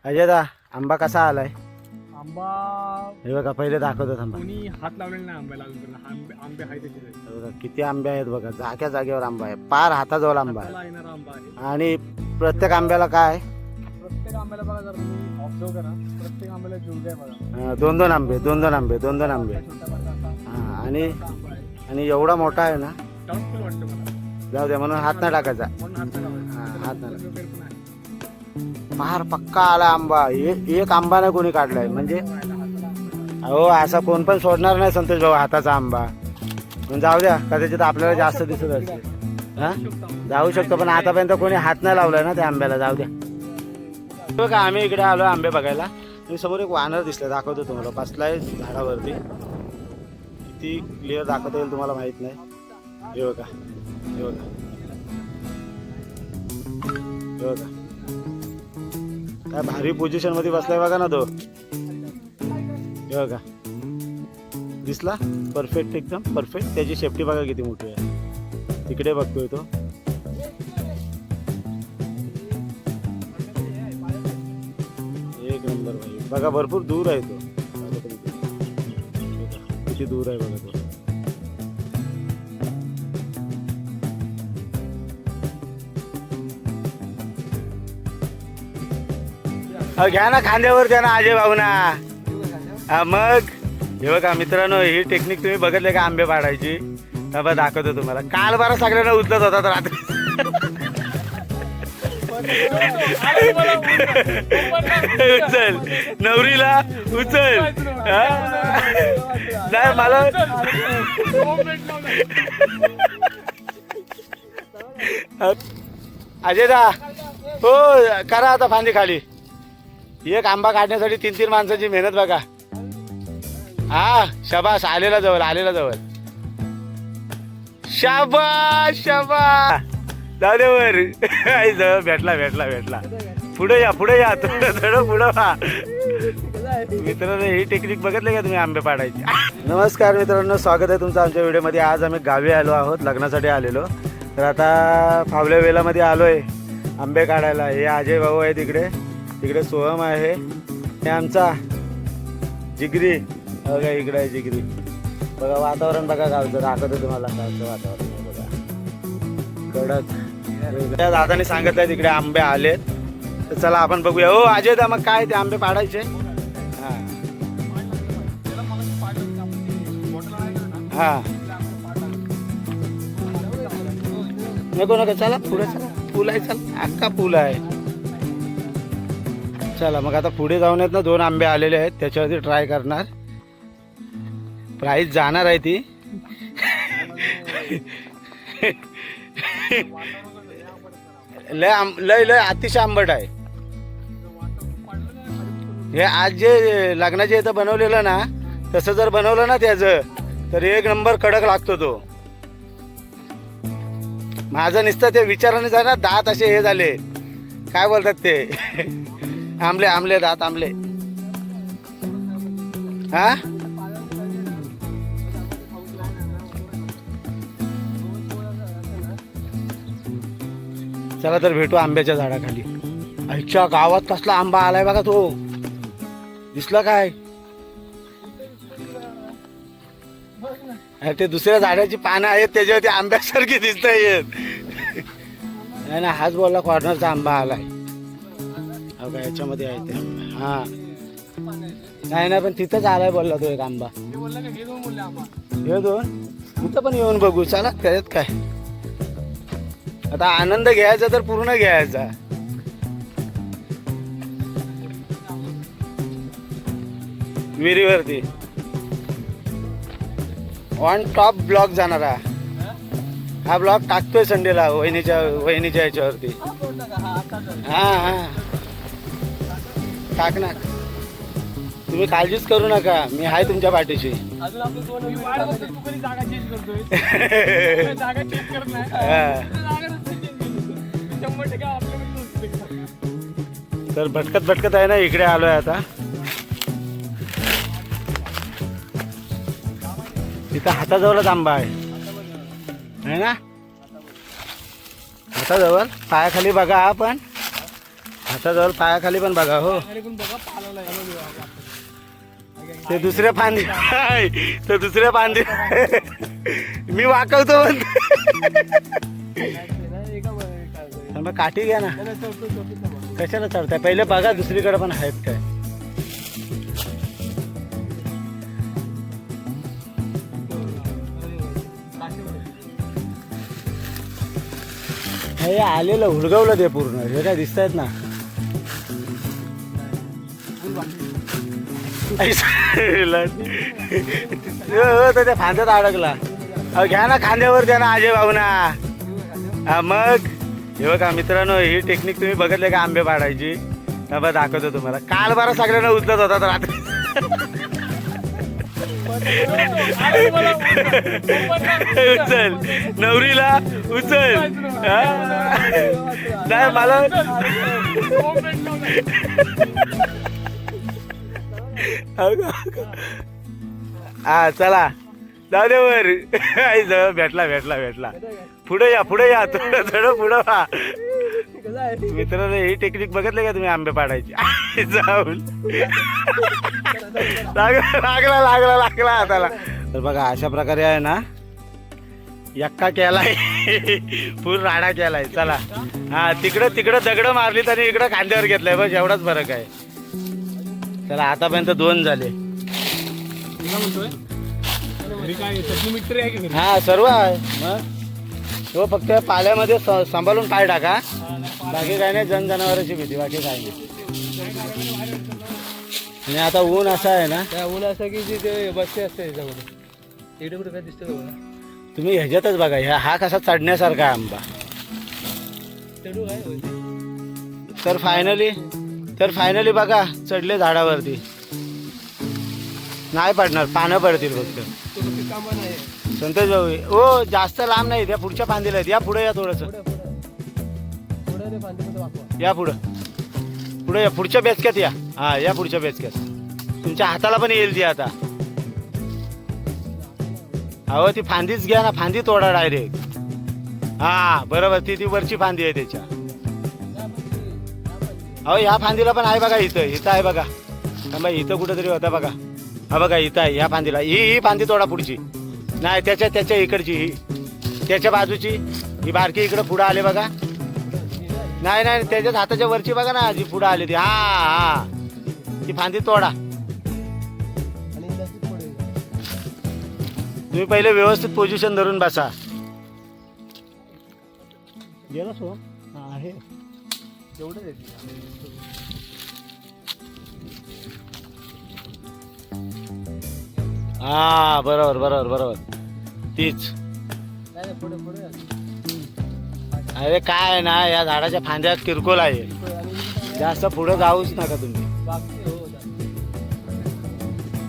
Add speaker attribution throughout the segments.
Speaker 1: अजयदा आंबा कसा आलाय?
Speaker 2: आंबा
Speaker 1: हे बघा पहिले दाखवतो थांबा.
Speaker 2: कोणी हात लावलेला नाही आंब्याला अजून. आंबे आहे त्याचे
Speaker 1: हे बघा किती आंबे आहेत बघा, जाग्या जागेवर आंबा आहे, पार हाताजवळ आंबा आहे.
Speaker 2: येणारा आंबा आहे.
Speaker 1: आणि प्रत्येक आंब्याला काय
Speaker 2: प्रत्येक आंब्याला बघा, जर तुम्ही ऑब्झर्व करा, प्रत्येक आंब्याला जुळते बघा.
Speaker 1: दोन दोन आंबे, दोन दोन आंबे, दोन दोन आंबे.
Speaker 2: छोटा मोठा असा
Speaker 1: हा आणि
Speaker 2: आंबा आहे.
Speaker 1: आणि एवढा मोठा आहे ना,
Speaker 2: डाऊटफुल वाटतं मला.
Speaker 1: जाऊ द्या म्हणून हात नाही टाकायचा.
Speaker 2: म्हणून हात नाही लावायचा.
Speaker 1: हा, हात नाही
Speaker 2: वगैरे पण आहे.
Speaker 1: फार पक्का आला आंबा. एक आंबा नाही कोणी काढलाय म्हणजे. हो असा कोण पण सोडणार नाही संतोष भाऊ हाताचा आंबा. पण जाऊ द्या, कदाचित आपल्याला जास्त दिसत असते. हा जाऊ शकतो, पण आतापर्यंत कोणी हात नाही लावलाय ना त्या आंब्याला. जाऊ द्या. बघा आम्ही इकडे आलो आंबे बघायला. तुम्ही समोर एक वानर दिसलं, दाखवतो तुम्हाला. बसलाय झाडावरती. किती क्लिअर दाखवता येईल तुम्हाला माहित नाही. हे बघा, हे बघा, हे बघा काय भारी पोझिशन मध्ये बसलाय बघा ना तो. हे बघा दिसला, परफेक्ट, एकदम परफेक्ट. त्याची सेफ्टी बघा किती मोठी आहे. तिकडे बघतोय तो. एक नंबर भाई. बघा भरपूर दूर आहे तो. किती दूर आहे बघा तो. घ्या ना खांद्यावर, द्या ना अजय भाऊ ना. हा मग हे बघा मित्रांनो, ही टेक्निक तुम्ही बघितले का आंबे पाडायची? बघा दाखवतो तुम्हाला. काल बारा सगळ्यांना उचलत होता तर रात्री. उचल नवरीला उचल. नाही मला अजयदा हो करा आता फांदी खाली. एक आंबा काढण्यासाठी 3-3 माणसाची मेहनत बघा. हा शाबास, आलेला जवळ, आलेला जवळ. शाबास शाबास, जाऊ दे वर. भेटला भेटला भेटला. पुढे या, पुढे या, थोडं पुढं व्हा. मित्रांनो ही टेक्निक बघितली का तुम्ही आंबे पाडायची? नमस्कार मित्रांनो, स्वागत आहे तुमचं आमच्या व्हिडिओमध्ये. आज आम्ही गावी आलो आहोत, लग्नासाठी आलेलो. तर आता फावल्या वेलामध्ये आलोय आंबे काढायला. हे अजय भाऊ आहे तिकडे, तिकडे सोहम आहे. हे आमचा जिगरी बघा, इकडे आहे जिगरी. बघा वातावरण बघा गावचं, दाखवतो तुम्हाला गावचं वातावरण बघा, कडक. त्या दादाने सांगितलंय तिकडे आंबे आलेत, तर चला आपण बघूया. हो अजय दा, मग काय ते आंबे पाडायचे? हा हा नको नको, चला पुढे चला. पूल आहे, चला अख्खा पूल आहे. चला मग आता पुढे जाऊन आहेत ना, 2 आंबे आलेले आहेत, त्याच्यावरती ट्राय करणार. प्राईस जाणार आहे ती. लय लय अतिशय आंबट आहे हे. आज जे लग्नाचे इथं बनवलेलं ना, तसं जर बनवलं ना त्याचं, तर एक नंबर कडक लागतो तो. माझं नुसतं ते विचाराने जा ना, दात असे हे झाले, काय बोलतात ते, आंबले आंबले दात आंबले. हा चला तर भेटू आंब्याच्या झाडाखाली. आईच्या गावात कसला आंबा आलाय बघा तो. दिसला काय? ते दुसऱ्या झाडाची पानं आहेत त्याच्यावरती आंब्यासारखी दिसत आहेत. नाही ना, हाच बोलला कॉर्नरचा आंबा आलाय. हो का, याच्यामध्ये आहे ते आंबा. हा नाही ना, पण तिथंच आलाय बोलला तो एक आंबा. हे 2 इथं पण येऊन बघू. चला त्याच्यात काय आता, आनंद घ्यायचा तर पूर्ण घ्यायचा. विहिरीवरती ऑन टॉप ब्लॉक जाणारा हा ब्लॉक टाकतोय संडेला वहिनीच्या याच्यावरती. हा हा टाक ना, तुम्ही काळजीच करू नका, मी आहे तुमच्या पाठीशी. तर भटकत भटकत आहे ना, इकडे आलोय आता. तिथं हाताजवळच आंबा आहे ना, हाताजवळ. पायाखाली बघा. पण हाताजवळ पायाखाली पण बघा हो.
Speaker 2: अरे पण बघा पालाला
Speaker 1: ते दुसऱ्या फांदी ते दुसऱ्या फांदी मी वाकवतो पण मग काठी घ्या ना. कशाला चढताय पहिले बघा दुसरीकडे पण आहेत काय. हे आलेलं हुडगवलं ते पूर्ण. हे काय दिसतायत ना. त्या फांद्यात अडकला. अहो घ्या ना खांद्यावर द्या ना अजय भाऊ ना. हा मग हे बघा मित्रांनो, ही टेक्निक तुम्ही बघितले का आंबे पाडायची. बघा दाखवतो तुम्हाला. काल बारा सगळ्यांना उचलत होता रात्री. उचल नवरीला उचल. नाही मला हा चला जाऊ दे वर. भेटला भेटला भेटला. पुढे या थोडं थोडं पुढं व्हा. मित्रांनो ही टेक्निक बघितली का तुम्ही आंबे पाडायची. जाऊन लागला लागला लागला हाताला. तर बघा अशा प्रकारे आहे ना यक्का केलाय. पूर्ण राडा केलाय. चला हा तिकडं दगड मारलीत आणि इकडं खांद्यावर घेतलाय. बस एवढाच फरक आहे. चला आतापर्यंत 2 झाले. हा सर्व आहे. मग तो फक्त पाल्यामध्ये सांभाळून पाय टाका. बाकी काय नाही. जनावरांची भीती बाकी काय नाही. आणि आता ऊन असं आहे ना.
Speaker 2: ऊन असं की जे बसते असते याच्यामध्ये इकडे कुठे काय दिसतं बघा.
Speaker 1: तुम्ही ह्याच्यातच बघा. हा कसा चढण्यासारखा आहे आंबा.
Speaker 2: चढू काय
Speaker 1: तर फायनली बघा चढले झाडावरती. नाही पडणार. पानं पडतील फक्त. संतोष भाऊ हो जास्त लांब नाही. त्या पुढच्या फांदीला आहेत. या पुढे या थोडस. या पुढे या पुढच्या बेचक्यात या. हा या पुढच्या बेचक्यात. तुमच्या हाताला पण येईल ती आता. अहो ती फांदीच घ्या ना. फांदी तोडा डायरेक्ट. हा बरोबर. ती वरची फांदी आहे त्याच्या. अहो ह्या फांदीला पण आहे बघा. इथं आहे बघा. इथं कुठेतरी होता बघा. हा बघा इथं आहे. ह्या फांदीला ही फांदी तोडा पुढची. नाही त्याच्या इकडची ही. त्याच्या बाजूची ही बारकी इकडं पुढं आले बघा. नाही त्याच्याच हाताच्या वरची बघा ना जी पुढं आली ती. हा ती फांदी तोडा. तुम्ही पहिले व्यवस्थित पोझिशन धरून बसा. गेला सो आहे
Speaker 2: एवढं.
Speaker 1: हा बरोबर तीच. अरे काय ना या झाडाच्या फांद्या किरकोळ आहे. जास्त पुढे जाऊच नका तुम्ही.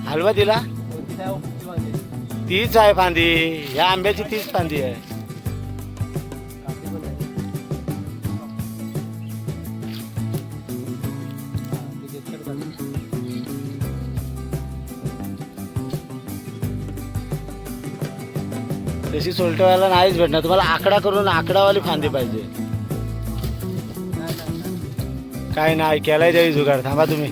Speaker 1: हलवा तिला. तीच आहे फांदी. या आंब्याची तीच फांदी आहे. तशी सोलटवायला नाहीच भेटणार तुम्हाला. आकडा करून आकडावाली फांदी पाहिजे. काय नाही केलाय तरी जुगाड. थांबा तुम्ही.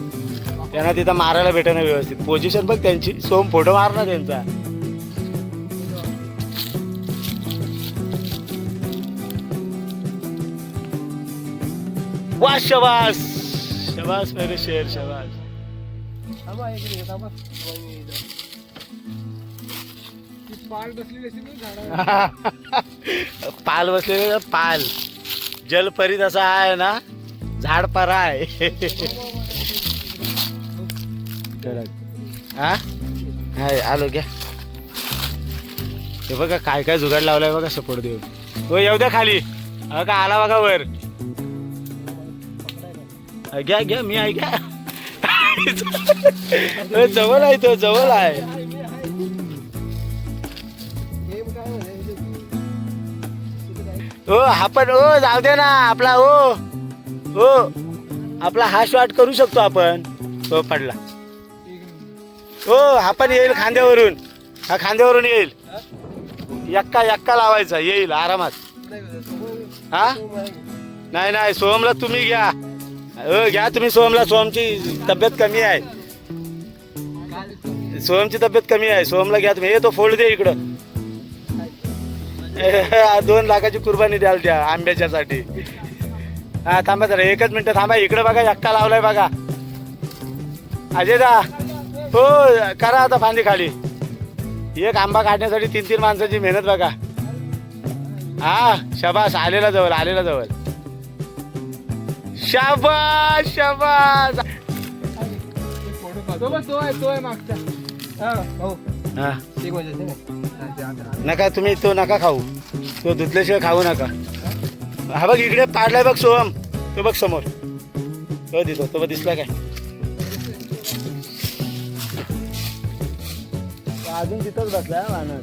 Speaker 1: त्यांना तिथं मारायला भेटेना व्यवस्थित. पोझिशन बघ त्यांची. सोम फोटो मार ना त्यांचा. वा शबास शबास मेरे शेर शबास.
Speaker 2: पाल बसलेली
Speaker 1: पाल बसलेले. पाल जलपरीत असा आहे ना. झाड परा आहे. हा आलो घ्या. हे बघा काय जुगाड लावलाय बघा. सपोर्ट देऊ. हो येऊ द्या खाली. का आला बघा वर. घ्या मी आहे घ्या. जवळ आहे तो. जवळ आहे. हो हा पण हो जाऊ दे ना. आपला हो आपला हा शॉट करू शकतो आपण. हो पडला. हो हा पण येईल खांद्यावरून. हा खांद्यावरून येईल. यक्का लावायचा येईल आरामात. हा नाही सोहमला तुम्ही घ्या. हो घ्या तुम्ही सोहमला. सोहमची तब्येत कमी आहे. सोहमची तब्येत कमी आहे. सोहमला घ्या तुम्ही. हे तो फोड दे इकडं. 2 लाखाची कुर्बानी द्याल त्या आंब्याच्यासाठी. हा थांबा जरा 1च मिनिट थांबा. इकडे बघा एक्का लावलाय बघा. अजय दा हो करा आता फांदी खाली. एक आंबा काढण्यासाठी 3-3 माणसाची मेहनत बघा. हा शाबास. आलेला जवळ. आलेला जवळ. शाबास शाबास.
Speaker 2: तो आहे मागचा.
Speaker 1: हा नका तुम्ही तो नका खाऊ. तो धुतल्याशिवाय खाऊ नका. हा बघ इकडे पाडलाय बघ सोहम. तो बघ समोर. तो दिसतो. तो बघ दिसला काय. अजून तिथंच बसलाय वानर.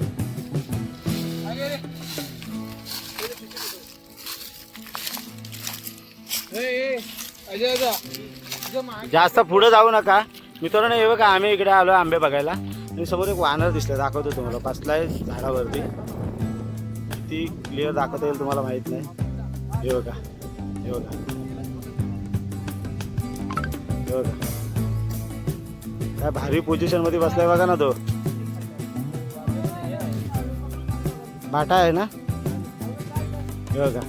Speaker 1: जास्त पुढे जाऊ नका मित्रांनो. हे बघा आम्ही इकडे आलो आंबे बघायला. आणि समोर एक वानर दिसलं. दाखवतो तुम्हाला. बसलाय झाडावरती. किती क्लिअर दाखवता येईल तुम्हाला माहित नाही. हे बघा. हे बघा. हे बघा. काय भारी पोझिशन मध्ये बसलाय बघा ना तो. बाटा आहे ना. हे बघा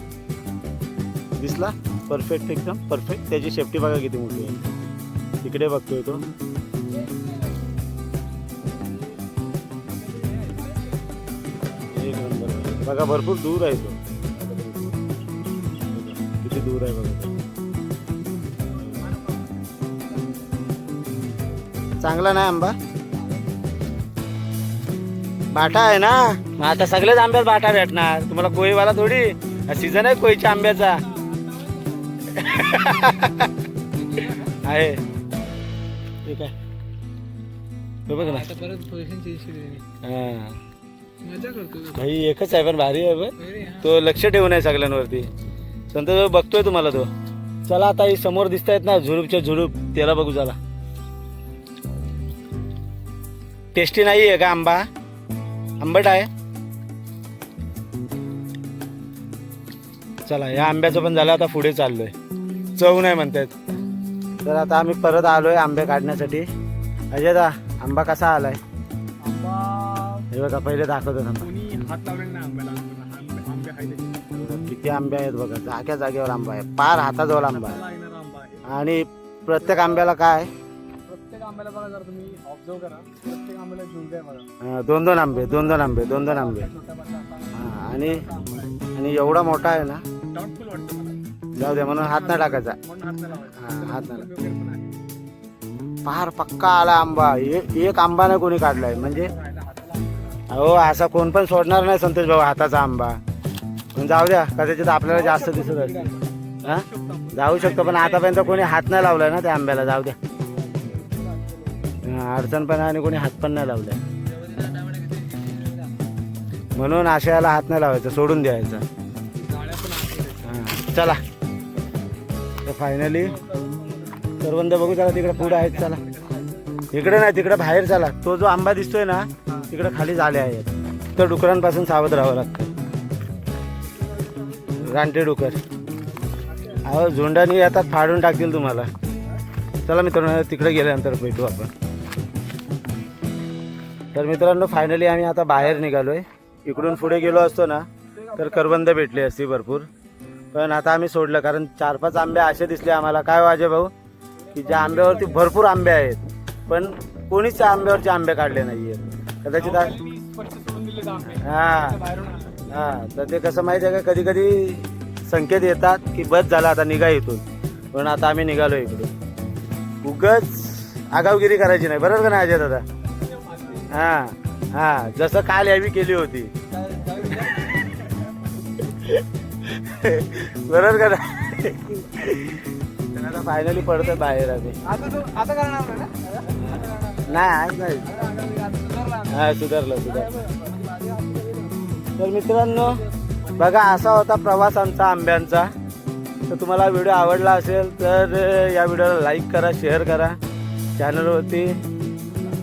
Speaker 1: दिसला. परफेक्ट एकदम परफेक्ट. त्याची सेफ्टी बघा किती मोठी आहे. तिकडे बघतोय तो. एक नंबर बघा. भरपूर दूर आहे तो. किती दूर आहे बघा. चांगला नाही आंबा. बाटा आहे ना. मग आता सगळेच आंब्यात बाटा भेटणार तुम्हाला. कोईवाला थोडी. सीझन आहे कोईच्या आंब्याचा. आहे ठीक आहे. बघ ना. हा भाई एकच आहे पण भारी आहे बघ. तो लक्ष ठेवून आहे सगळ्यांवरती. संत बघतोय तुम्हाला तो. चला आता ही समोर दिसत आहेत ना झुडूपच्या झुडूप. त्याला बघू चला. टेस्टी नाही आहे का आंबा. आंबट आहे. चला या आंब्याचं पण झालं. आता पुढे चाललोय. चव नाही म्हणतायत. तर आता आम्ही परत आलोय आंबे काढण्यासाठी. अजय दा आंबा कसा आलाय. हे बघा पहिले दाखवतो किती आंबे आहेत बघा. जाग्या जागेवर आंबा आहे. पार हाताजवळ आंबा आहे. आणि प्रत्येक आंब्याला काय.
Speaker 2: प्रत्येक आंब्याला बघा जर तुम्ही ऑब्झर्व करा. प्रत्येक आंब्याला जुळते बघा.
Speaker 1: 2-2 आंबे. 2-2 आंबे. 2-2 आंबे. हा आणि एवढा मोठा आहे ना. जाऊ द्या म्हणून हात नाही टाकायचा. हात नाही. फार पक्का आला आंबा. एक आंबा नाही कोणी काढलाय म्हणजे. हो असा कोण पण सोडणार नाही संतोष भाऊ हाताचा आंबा. पण जाऊ द्या कदाचित आपल्याला जास्त दिसत असते. हा जाऊ शकतो पण आतापर्यंत कोणी हात नाही लावलाय ना त्या आंब्याला. जाऊ द्या. अडचण पण आणि कोणी हात पण नाही लावलाय. म्हणून आशयाला हात नाही लावायचा. सोडून द्यायचा. चला तर फायनली करवंद बघू. चला तिकडे पुढे आहेत. चला इकडे नाही तिकडे बाहेर. चला तो जो आंबा दिसतोय ना तिकडे खाली झाले आहेत. तर डुकरांपासून सावध राहावं लागतं. रानटे डुकर अहो झुंडानी येतात फाडून टाकतील तुम्हाला. चला मित्रांनो तिकडे गेल्यानंतर भेटू आपण. तर मित्रांनो फायनली आम्ही आता बाहेर निघालोय. इकडून पुढे गेलो असतो ना तर करवंद भेटली असती भरपूर. पण आता आम्ही सोडलं कारण 4-5 आंबे असे दिसले आम्हाला. काय वाजे भाऊ की ज्या आंब्यावरती भरपूर आंबे आहेत पण कोणीच त्या आंब्यावरचे आंबे काढले नाहीये. कदाचित हा तर ते कसं माहिती आहे का कधी कधी संकेत येतात की बस झाला आता निघा इथून. पण आता आम्ही निघालो इकडून. उगाच आगावगिरी करायची नाही. बरोबर का नाही अजय दादा. हा जसं काल यावी केली होती. बरोबर का नाही. आता फायनली पडतोय बाहेर आम्ही. नाही हा सुधारलं. तर मित्रांनो बघा असा होता प्रवास आमचा आंब्यांचा. तर तुम्हाला व्हिडिओ आवडला असेल तर या व्हिडिओला लाईक करा शेअर करा. चॅनलवरती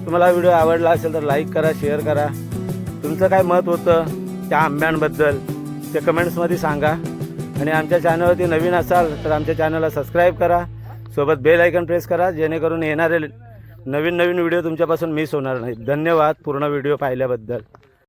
Speaker 1: तुम्हाला व्हिडिओ आवडला असेल तर लाईक करा शेअर करा. तुमचं काय मत होतं त्या आंब्यांबद्दल ते कमेंट्समध्ये सांगा. आणि आमच्या चॅनलवरती नवीन असाल तर आमच्या चॅनलला सबस्क्राईब करा. सोबत बेल आयकॉन प्रेस करा, जेणेकरून येणारे नवीन नवीन व्हिडिओ तुमच्यापासून मिस होणार नाहीत. धन्यवाद पूर्ण व्हिडिओ पाहिल्याबद्दल.